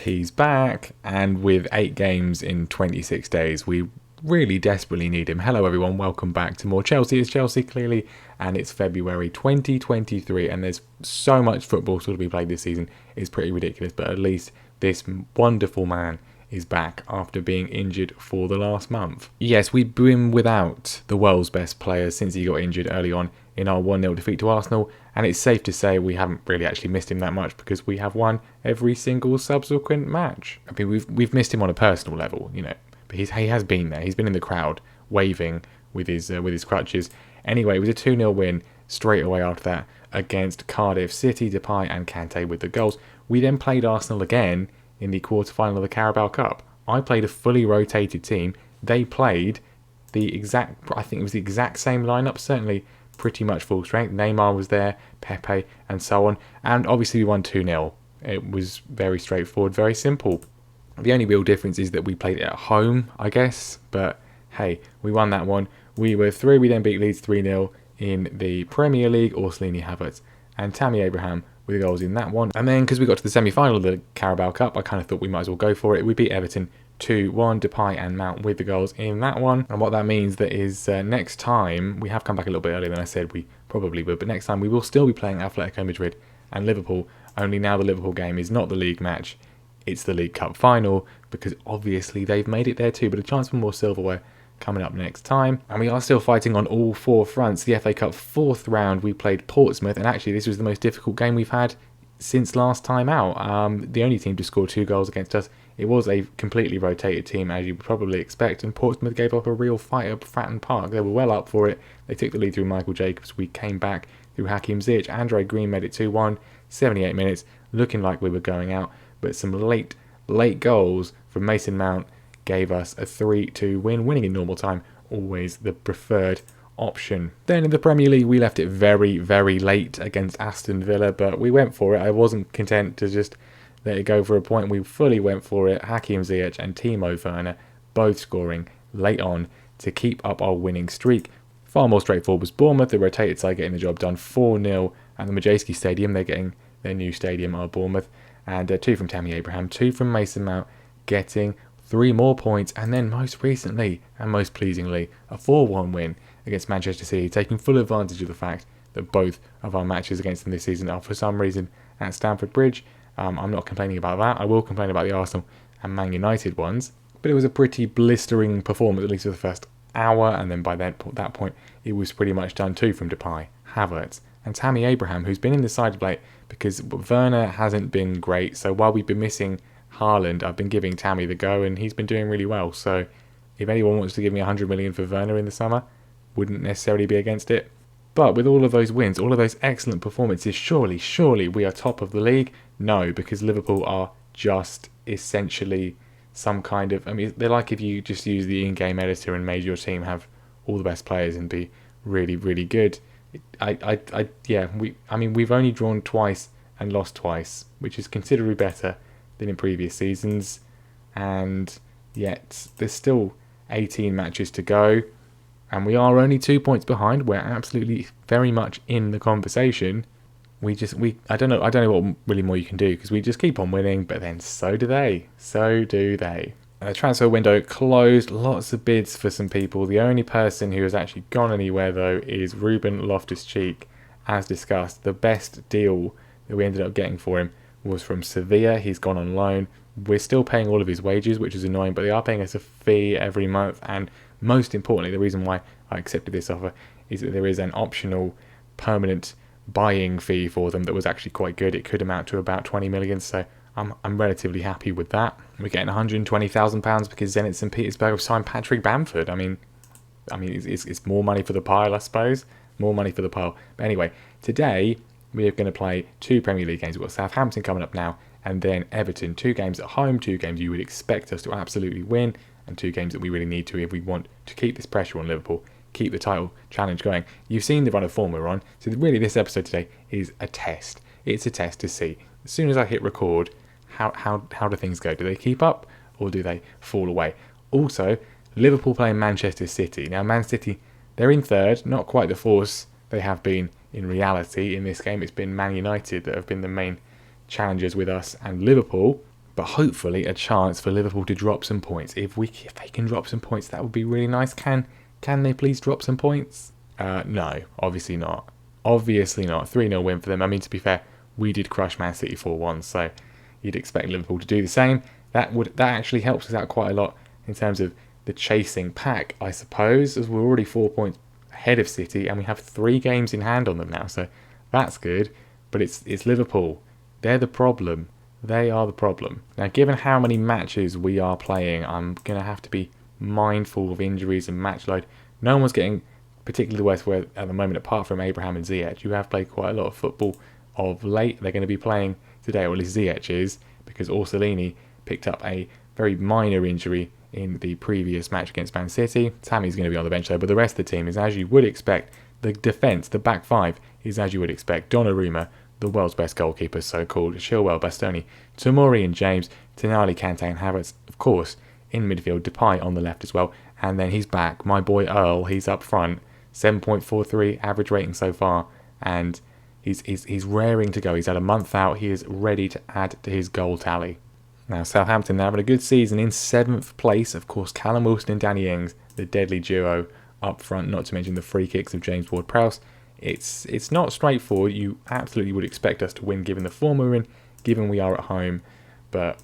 He's back, and with 8 games in 26 days, we really desperately need him. Hello everyone, welcome back to more Chelsea. It's Chelsea clearly, and it's February 2023, and there's so much football still to be played this season. It's pretty ridiculous, but at least this wonderful man is back after being injured for the last month. Yes, we've been without the world's best player since he got injured early on in our 1-0 defeat to Arsenal, and it's safe to say we haven't really actually missed him that much because we have won every single subsequent match. I mean, we've missed him on a personal level, you know, but he has been there. He's been in the crowd waving with his crutches. Anyway, it was a 2-0 win straight away after that against Cardiff City. Depay and Kante with the goals. We then played Arsenal again in the quarter-final of the Carabao Cup. I played a fully rotated team. They played I think it was the exact same lineup, certainly pretty much full strength. Neymar was there, Pepe, and so on. And obviously we won 2-0. It was very straightforward, very simple. The only real difference is that we played it at home, I guess. But hey, we won that one. We were through. We then beat Leeds 3-0 in the Premier League. Orsolini, Havertz, and Tammy Abraham with the goals in that one. And then because we got to the semi-final of the Carabao Cup, I kind of thought we might as well go for it. We beat Everton 2-1, Depay and Mount with the goals in that one. And what that means that is next time, we have come back a little bit earlier than I said we probably would, but next time we will still be playing Atletico Madrid and Liverpool, only now the Liverpool game is not the league match, it's the League Cup final, because obviously they've made it there too, but a chance for more silverware coming up next time. And we are still fighting on all 4 fronts. The FA Cup 4th round, we played Portsmouth, and actually this was the most difficult game we've had since last time out. The only team to score 2 goals against us. It was a completely rotated team, as you would probably expect, and Portsmouth gave up a real fight at Fratton Park. They were well up for it. They took the lead through Michael Jacobs. We came back through Hakim Ziyech. Andre Green made it 2-1, 78 minutes, looking like we were going out, but some late goals from Mason Mount gave us a 3-2 win, winning in normal time, always the preferred option. Then in the Premier League, we left it very, very late against Aston Villa, but we went for it. I wasn't content to just let it go for a point. We fully went for it. Hakim Ziyech and Timo Werner both scoring late on to keep up our winning streak. Far more straightforward was Bournemouth, the rotated side getting the job done 4-0 at the Majeski Stadium. They're getting their new stadium, our Bournemouth. And 2 from Tammy Abraham, 2 from Mason Mount, getting 3 more points. And then most recently, and most pleasingly, a 4-1 win against Manchester City, taking full advantage of the fact that both of our matches against them this season are for some reason at Stamford Bridge. I'm not complaining about that. I will complain about the Arsenal and Man United ones. But it was a pretty blistering performance, at least for the first hour. And then by that point, it was pretty much done too from Depay, Havertz, and Tammy Abraham, who's been in the side of late because Werner hasn't been great. So while we've been missing Haaland, I've been giving Tammy the go, and he's been doing really well. So if anyone wants to give me 100 million for Werner in the summer, wouldn't necessarily be against it. But with all of those wins, all of those excellent performances, surely we are top of the league? No, because Liverpool are just essentially some kind of... I mean, they're like if you just use the in-game editor and made your team have all the best players and be really, really good. We've only drawn twice and lost twice, which is considerably better than in previous seasons. And yet, there's still 18 matches to go. And we are only 2 points behind. We're absolutely very much in the conversation. I don't know what really more you can do, because we just keep on winning, but then so do they. The transfer window closed. Lots of bids for some people. The only person who has actually gone anywhere, though, is Ruben Loftus-Cheek. As discussed, the best deal that we ended up getting for him was from Sevilla. He's gone on loan. We're still paying all of his wages, which is annoying, but they are paying us a fee every month. And most importantly, the reason why I accepted this offer is that there is an optional permanent buying fee for them that was actually quite good. It could amount to about 20 million, so I'm relatively happy with that. We're getting £120,000 because Zenit St. Petersburg have signed Patrick Bamford. I mean, it's more money for the pile, I suppose. More money for the pile. But anyway, today we are going to play 2 Premier League games. We've got Southampton coming up now, and then Everton. 2 games at home, 2 games you would expect us to absolutely win, and 2 games that we really need to if we want to keep this pressure on Liverpool, keep the title challenge going. You've seen the run of form we're on, so really this episode today is a test. It's a test to see, as soon as I hit record, how do things go? Do they keep up, or do they fall away? Also, Liverpool playing Manchester City. Now, Man City, they're in 3rd, not quite the force they have been in reality in this game. It's been Man United that have been the main challengers with us and Liverpool. but hopefully a chance for Liverpool to drop some points. If they can drop some points, that would be really nice. Can they please drop some points? No, obviously not. Obviously not. 3-0 win for them. I mean, to be fair, we did crush Man City 4-1, so you'd expect Liverpool to do the same. That actually helps us out quite a lot in terms of the chasing pack, I suppose, as we're already 4 points ahead of City and we have 3 games in hand on them now, so that's good. But it's Liverpool. They're the problem. They are the problem. Now, given how many matches we are playing, I'm going to have to be mindful of injuries and match load. No one's getting particularly worse at the moment, apart from Abraham and Ziyech, who have played quite a lot of football of late. They're going to be playing today, or at least Ziyech is, because Orsolini picked up a very minor injury in the previous match against Man City. Tammy's going to be on the bench though, but the rest of the team is as you would expect. The defence, the back five, is as you would expect. Donnarumma, the world's best goalkeeper, so-called. Chilwell, Bastoni, Tomori and James, Tonali, Kante and Havertz, of course, in midfield. Depay on the left as well. And then he's back. My boy Earl, he's up front. 7.43 average rating so far. And he's raring to go. He's had a month out. He is ready to add to his goal tally. Now, Southampton, they're having a good season in 7th place. Of course, Callum Wilson and Danny Ings, the deadly duo up front, not to mention the free kicks of James Ward-Prowse. It's not straightforward. You absolutely would expect us to win given the form we're in, given we are at home. But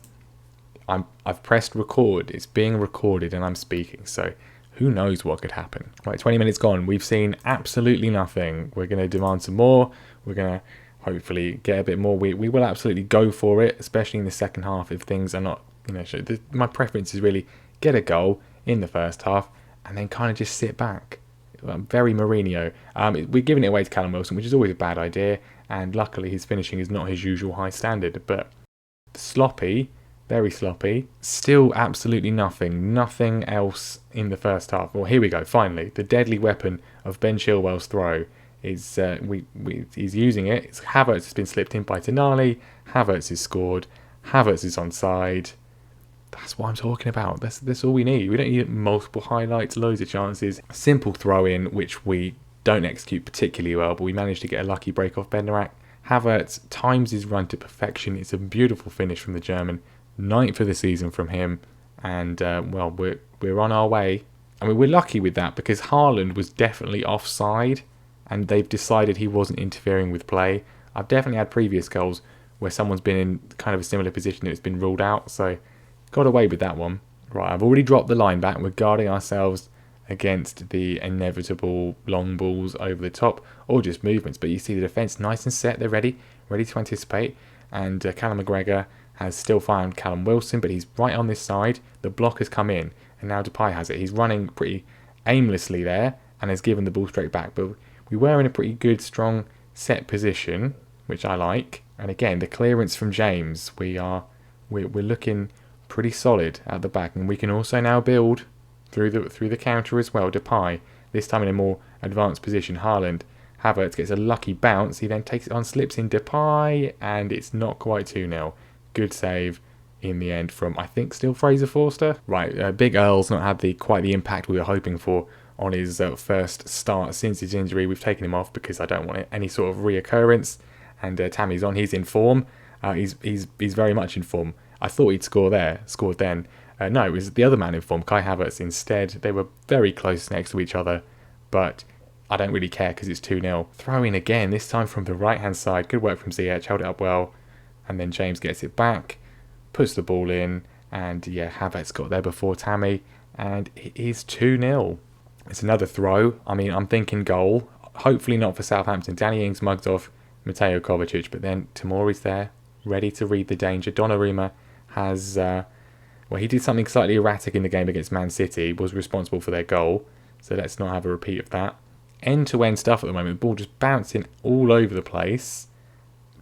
I've pressed record. It's being recorded and I'm speaking. So who knows what could happen. Right, 20 minutes gone. We've seen absolutely nothing. We're going to demand some more. We're going to hopefully get a bit more. We will absolutely go for it, especially in the second half if things are not, my preference is really get a goal in the first half and then kind of just sit back. Very Mourinho. We're giving it away to Callum Wilson, which is always a bad idea, and luckily his finishing is not his usual high standard, but sloppy, very sloppy. Still absolutely nothing else in the first half. Well, here we go, finally. The deadly weapon of Ben Chilwell's throw is, he's using it. Havertz has been slipped in by Tonali. Havertz has scored. Havertz is onside. That's what I'm talking about. That's all we need. We don't need multiple highlights, loads of chances. Simple throw in, which we don't execute particularly well, but we managed to get a lucky break off Benderak. Havertz times his run to perfection. It's a beautiful finish from the German. 9th of the season from him. And, we're on our way. I mean, we're lucky with that because Haaland was definitely offside and they've decided he wasn't interfering with play. I've definitely had previous goals where someone's been in kind of a similar position and it's been ruled out, so got away with that one. Right, I've already dropped the line back. We're guarding ourselves against the inevitable long balls over the top or just movements. But you see the defence nice and set. They're ready to anticipate. And Callum McGregor has still found Callum Wilson, but he's right on this side. The block has come in, and now Depay has it. He's running pretty aimlessly there and has given the ball straight back. But we were in a pretty good, strong set position, which I like. And again, the clearance from James, we're looking pretty solid at the back, and we can also now build through the counter as well. Depay, this time in a more advanced position. Haaland, Havertz gets a lucky bounce. He then takes it on, slips in Depay, and it's not quite 2-0. Good save in the end from, I think, still Fraser Forster. Right, Big Earl's not had quite the impact we were hoping for on his first start since his injury. We've taken him off because I don't want any sort of reoccurrence. And Tammy's on. He's in form. He's very much in form. I thought he'd scored then. No, it was the other man in form, Kai Havertz, instead. They were very close next to each other, but I don't really care because it's 2-0. Throw in again, this time from the right-hand side. Good work from Ziyech, held it up well. And then James gets it back, puts the ball in, and Havertz got there before Tammy, and it is 2-0. It's another throw. I mean, I'm thinking goal. Hopefully not for Southampton. Danny Ings mugged off Mateo Kovacic, but then Tomori's there, ready to read the danger. Donnarumma has, he did something slightly erratic in the game against Man City, was responsible for their goal, so let's not have a repeat of that. End-to-end stuff at the moment, the ball just bouncing all over the place.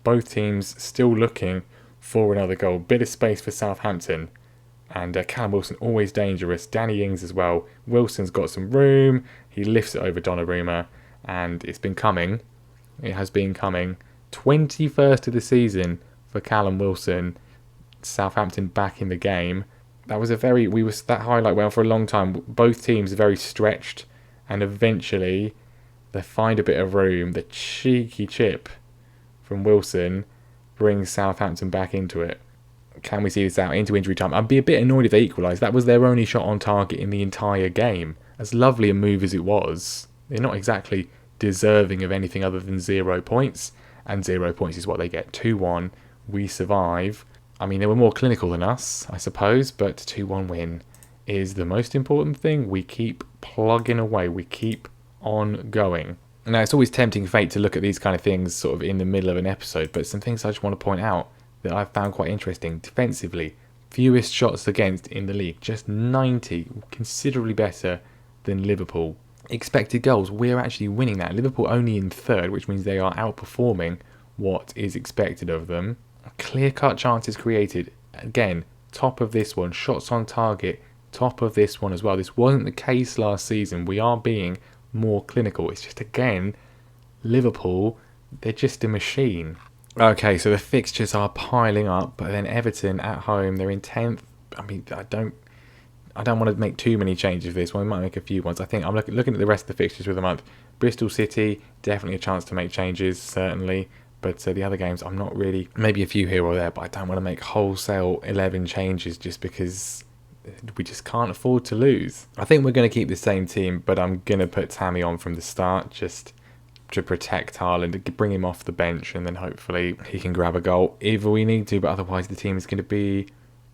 Both teams still looking for another goal. Bit of space for Southampton, and Callum Wilson always dangerous. Danny Ings as well. Wilson's got some room, he lifts it over Donnarumma, and it's been coming. It has been coming. 21st of the season for Callum Wilson. Southampton back in the game. That was that highlight went on for a long time. Both teams are very stretched, and eventually they find a bit of room. The cheeky chip from Wilson brings Southampton back into it. Can we see this out into injury time? I'd be a bit annoyed if they equalised. That was their only shot on target in the entire game. As lovely a move as it was, they're not exactly deserving of anything other than 0 points. And 0 points is what they get. 2-1, we survive. I mean, they were more clinical than us, I suppose, but 2-1 win is the most important thing. We keep plugging away. We keep on going. Now, it's always tempting fate to look at these kind of things sort of in the middle of an episode, but some things I just want to point out that I've found quite interesting. Defensively, fewest shots against in the league, just 90, considerably better than Liverpool. Expected goals, we're actually winning that. Liverpool only in third, which means they are outperforming what is expected of them. Clear-cut chances created, again, top of this one. Shots on target, top of this one as well. This wasn't the case last season. We are being more clinical. It's just, again, Liverpool, they're just a machine. Okay, so the fixtures are piling up, but then Everton at home, they're in 10th. I mean, I don't want to make too many changes for this one. We might make a few ones. I think I'm looking at the rest of the fixtures for the month. Bristol City, definitely a chance to make changes, certainly. But the other games, I'm not really... Maybe a few here or there, but I don't want to make wholesale 11 changes just because we just can't afford to lose. I think we're going to keep the same team, but I'm going to put Tammy on from the start just to protect Haaland, to bring him off the bench, and then hopefully he can grab a goal if we need to. But otherwise, the team is going to be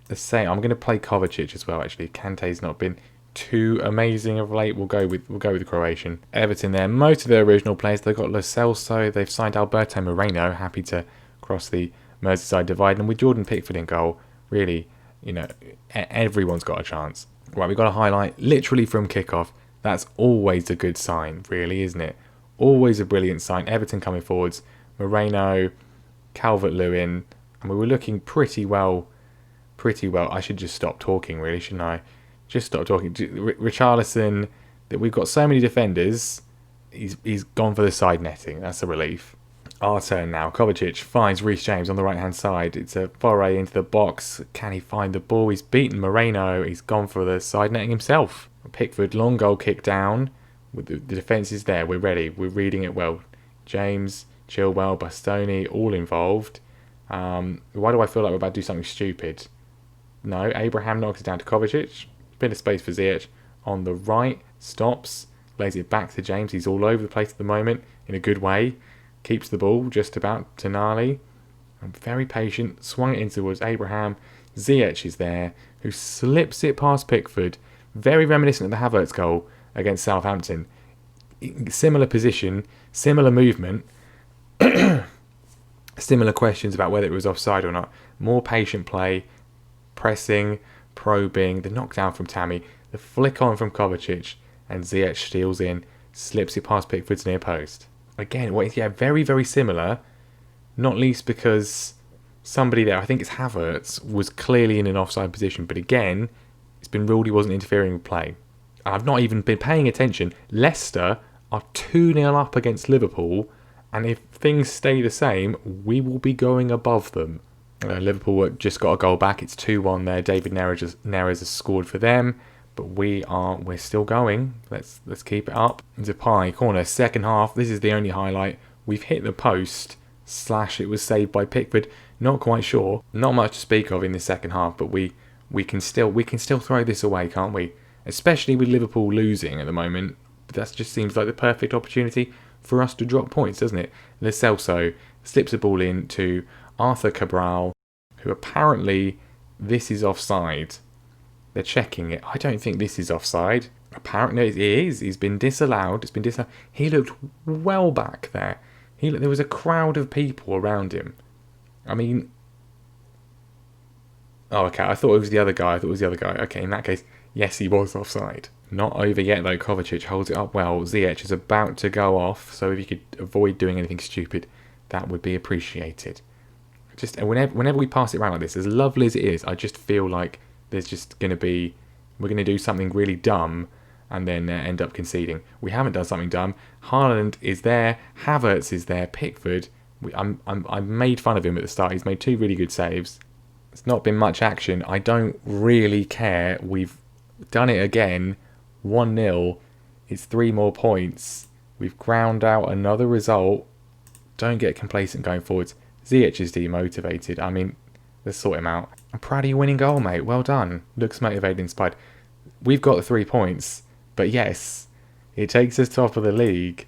the same. I'm going to play Kovacic as well. Actually, Kante's not been too amazing of late. We'll go with the Croatian. Everton there. Most of their original players. They've got Lo Celso. They've signed Alberto Moreno. Happy to cross the Merseyside divide. And with Jordan Pickford in goal, really, you know, everyone's got a chance. Right, we've got a highlight literally from kickoff. That's always a good sign, really, isn't it? Always a brilliant sign. Everton coming forwards. Moreno, Calvert-Lewin, and we were looking pretty well. I should just stop talking, really, shouldn't I? Just stop talking. Richarlison, that we've got so many defenders. He's gone for the side netting. That's a relief. Our turn now. Kovacic finds Reece James on the right-hand side. It's a foray into the box. Can he find the ball? He's beaten Moreno. He's gone for the side netting himself. Pickford, long goal kick down. The defence is there. We're ready. We're reading it well. James, Chilwell, Bastoni, all involved. Why do I feel like we're about to do something stupid? No, Abraham knocks it down to Kovacic. Bit of space for Ziyech on the right. Stops. Lays it back to James. He's all over the place at the moment in a good way. Keeps the ball just about to Tonali. I'm very patient. Swung it in towards Abraham. Ziyech is there, who slips it past Pickford. Very reminiscent of the Havertz goal against Southampton. Similar position, similar movement. Similar questions about whether it was offside or not. More patient play. Pressing, probing, the knockdown from Tammy, the flick on from Kovacic, and Ziyech steals in, slips it past Pickford's near post. Again, very, very similar, not least because somebody there, I think it's Havertz, was clearly in an offside position, but again, it's been ruled he wasn't interfering with play. I've not even been paying attention. Leicester are 2-0 up against Liverpool, and if things stay the same, we will be going above them. Liverpool just got a goal back. It's 2-1 there. David Neres has scored for them, but we're still going. Let's keep it up. Depay corner, second half. This is the only highlight. We've hit the post. / it was saved by Pickford. Not quite sure. Not much to speak of in the second half, but we can still throw this away, can't we? Especially with Liverpool losing at the moment. But that just seems like the perfect opportunity for us to drop points, doesn't it? Lo Celso slips the ball in to Arthur Cabral, who apparently this is offside. They're checking it. I don't think this is offside. Apparently it is. He's been disallowed. It's been disallowed. He looked well back there. There was a crowd of people around him. I mean... Oh, okay. I thought it was the other guy. Okay, in that case, yes, he was offside. Not over yet, though. Kovacic holds it up well. Ziyech is about to go off, so if you could avoid doing anything stupid, that would be appreciated. Just whenever we pass it around like this, as lovely as it is, I just feel like there's just going to be... We're going to do something really dumb and then end up conceding. We haven't done something dumb. Haaland is there. Havertz is there. Pickford. I made fun of him at the start. He's made 2 really good saves. It's not been much action. I don't really care. We've done it again. 1-0. It's 3 more points. We've ground out another result. Don't get complacent going forwards. Ziyech is demotivated. I mean, let's sort him out. I'm proud of your winning goal, mate. Well done. Looks motivated, inspired. We've got the 3 points, but yes, it takes us top of the league.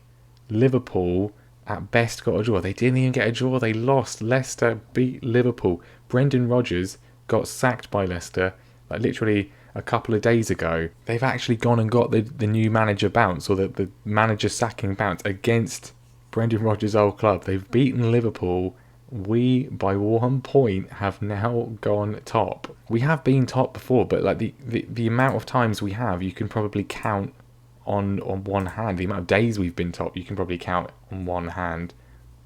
Liverpool at best got a draw. They didn't even get a draw. They lost. Leicester beat Liverpool. Brendan Rodgers got sacked by Leicester like literally a couple of days ago. They've actually gone and got the new manager bounce, or the manager sacking bounce against Brendan Rodgers' old club. They've beaten Liverpool. We, by 1 point, have now gone top. We have been top before, but like the amount of times we have, you can probably count on one hand. The amount of days we've been top, you can probably count on one hand.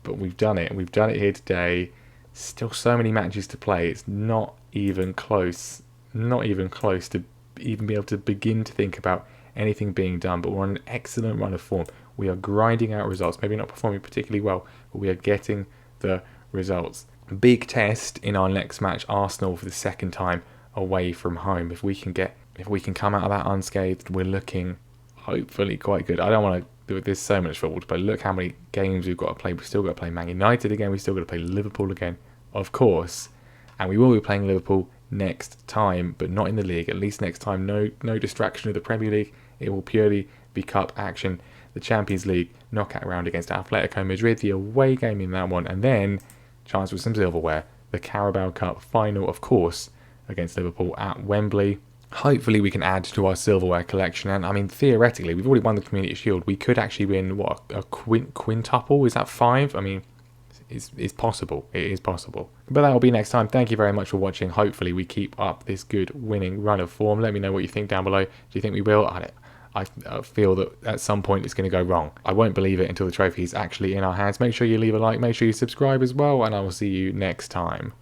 But we've done it. We've done it here today. Still so many matches to play. It's not even close. Not even close to even be able to begin to think about anything being done. But we're on an excellent run of form. We are grinding out results. Maybe not performing particularly well, but we are getting the results. Big test in our next match, Arsenal, for the second time away from home. If we can come out of that unscathed, we're looking hopefully quite good. I don't want to do it. There's so much football to play. Look how many games we've got to play. We've still got to play Man United again. We've still got to play Liverpool again, of course. And we will be playing Liverpool next time, but not in the league. At least next time, no distraction of the Premier League. It will purely be cup action. The Champions League knockout round against Atletico Madrid, the away game in that one, and then chance with some silverware. The Carabao Cup final, of course, against Liverpool at Wembley. Hopefully we can add to our silverware collection. And I mean, theoretically, we've already won the Community Shield. We could actually win, a quintuple? Is that 5? I mean, it's possible. It is possible. But that will be next time. Thank you very much for watching. Hopefully we keep up this good winning run of form. Let me know what you think down below. Do you think we will? I feel that at some point it's going to go wrong. I won't believe it until the trophy is actually in our hands. Make sure you leave a like. Make sure you subscribe as well. And I will see you next time.